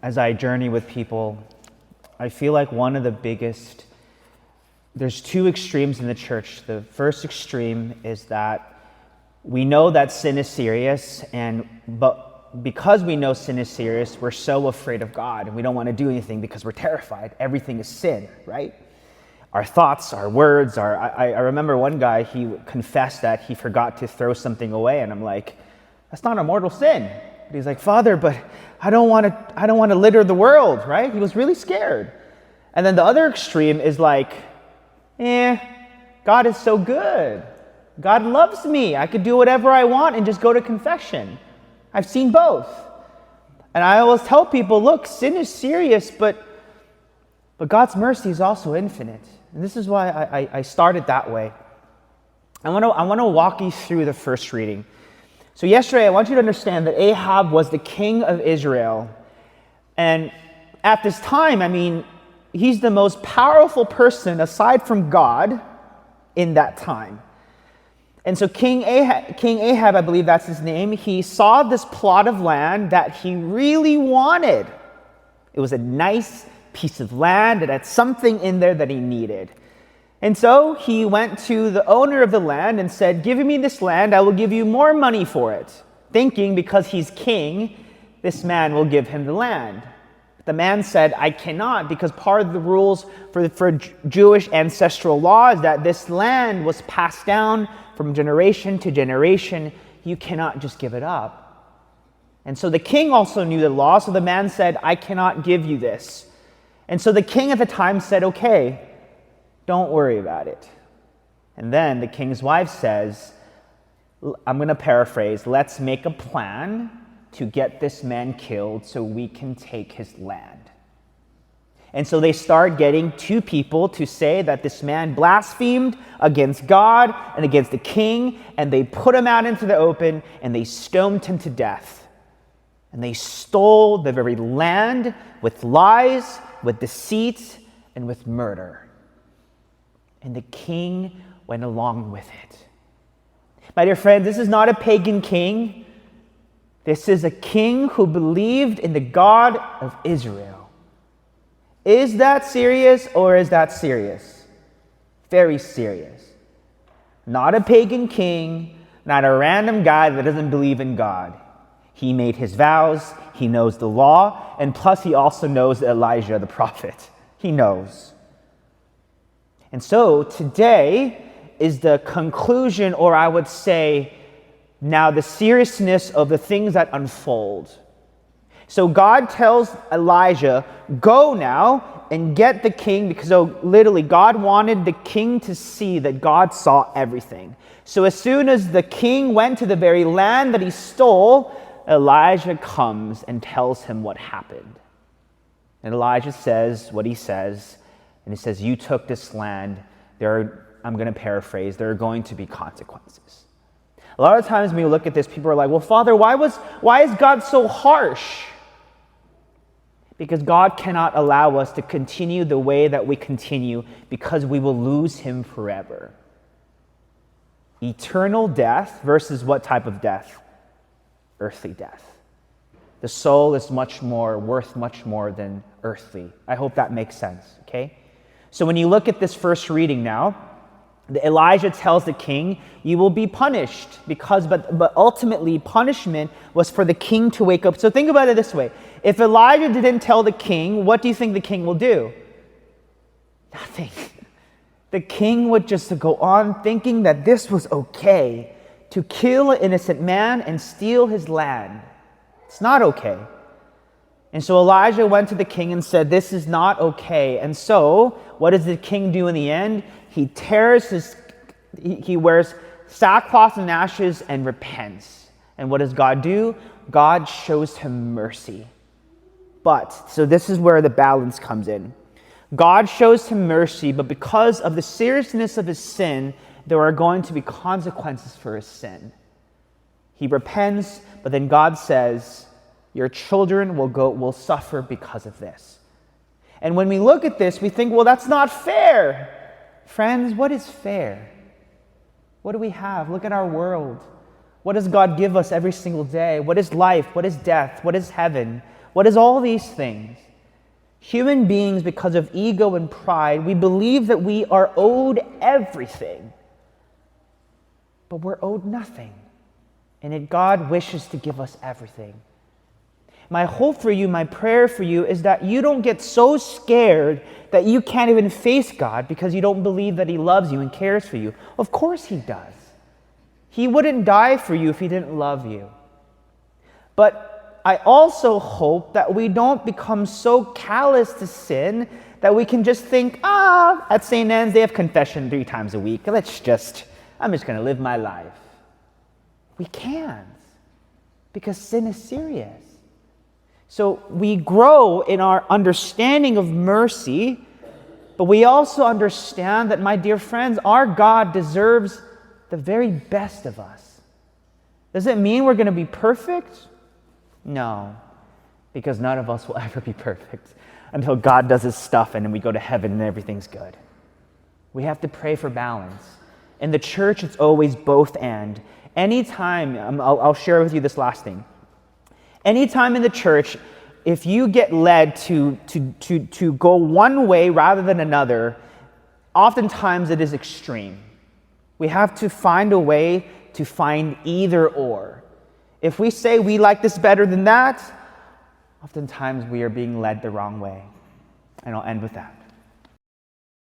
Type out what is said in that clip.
as I journey with people, I feel like one of the biggest, there's two extremes in the church. The first extreme is that we know that sin is serious, but because we know sin is serious, we're so afraid of God, and we don't want to do anything because we're terrified. Everything is sin, right? Our thoughts, our words, I remember one guy, he confessed that he forgot to throw something away, and I'm like, that's not a mortal sin. But he's like, Father, but I don't want to litter the world, right? He was really scared. And then the other extreme is like, God is so good. God loves me. I could do whatever I want and just go to confession. I've seen both. And I always tell people, look, sin is serious, but God's mercy is also infinite. And this is why I started that way. I want to walk you through the first reading. So yesterday, I want you to understand that Ahab was the king of Israel. And at this time, he's the most powerful person aside from God in that time. And so King Ahab, I believe that's his name, he saw this plot of land that he really wanted. It was a nice piece of land. It had something in there that he needed. And so he went to the owner of the land and said, give me this land, I will give you more money for it. Thinking because he's king, this man will give him the land. The man said, I cannot, because part of the rules for Jewish ancestral law is that this land was passed down from generation to generation. You cannot just give it up. And so the king also knew the law, so the man said, I cannot give you this. And so the king at the time said, okay, don't worry about it. And then the king's wife says, I'm going to paraphrase, let's make a plan to get this man killed so we can take his land. And so they start getting two people to say that this man blasphemed against God and against the king, and they put him out into the open and they stoned him to death. And they stole the very land with lies, with deceit, and with murder. And the king went along with it. My dear friends, this is not a pagan king. This is a king who believed in the God of Israel. Is that serious or is that serious? Very serious. Not a pagan king, not a random guy that doesn't believe in God. He made his vows, he knows the law, and plus he also knows Elijah the prophet. He knows. And so today is the conclusion, or I would say now the seriousness of the things that unfold. So God tells Elijah, go now and get the king, because literally God wanted the king to see that God saw everything. So as soon as the king went to the very land that he stole, Elijah comes and tells him what happened. And Elijah says what he says, and he says, you took this land. I'm going to paraphrase, there are going to be consequences. A lot of times when you look at this, people are like, well, Father, why is God so harsh? Because God cannot allow us to continue the way that we continue, because we will lose him forever. Eternal death versus what type of death? Earthly death. The soul is worth much more than earthly. I hope that makes sense, okay? So when you look at this first reading now, Elijah tells the king, you will be punished, but ultimately punishment was for the king to wake up. So think about it this way. If Elijah didn't tell the king, what do you think the king will do? Nothing. The king would just go on thinking that this was okay to kill an innocent man and steal his land. It's not okay. And so Elijah went to the king and said, this is not okay. And so what does the king do in the end? He wears sackcloth and ashes and repents. And what does God do? God shows him mercy. So this is where the balance comes in. God shows him mercy, but because of the seriousness of his sin, there are going to be consequences for his sin. He repents, but then God says, your children will suffer because of this. And when we look at this, we think, well, that's not fair. Friends, what is fair? What do we have? Look at our world. What does God give us every single day? What is life? What is death? What is heaven? What is all these things? Human beings, because of ego and pride, we believe that we are owed everything, but we're owed nothing. And yet God wishes to give us everything. My hope for you, my prayer for you, is that you don't get so scared that you can't even face God because you don't believe that He loves you and cares for you. Of course He does. He wouldn't die for you if He didn't love you. But I also hope that we don't become so callous to sin that we can just think, at St. Anne's they have confession 3 times a week. I'm just going to live my life. We can't, because sin is serious. So we grow in our understanding of mercy, but we also understand that, my dear friends, our God deserves the very best of us. Does it mean we're going to be perfect? No, because none of us will ever be perfect until God does His stuff and then we go to heaven and everything's good. We have to pray for balance. In the church, it's always both and. Anytime, I'll share with you this last thing. Anytime in the church, if you get led to go one way rather than another, oftentimes it is extreme. We have to find a way to find either or. If we say we like this better than that, oftentimes we are being led the wrong way. And I'll end with that.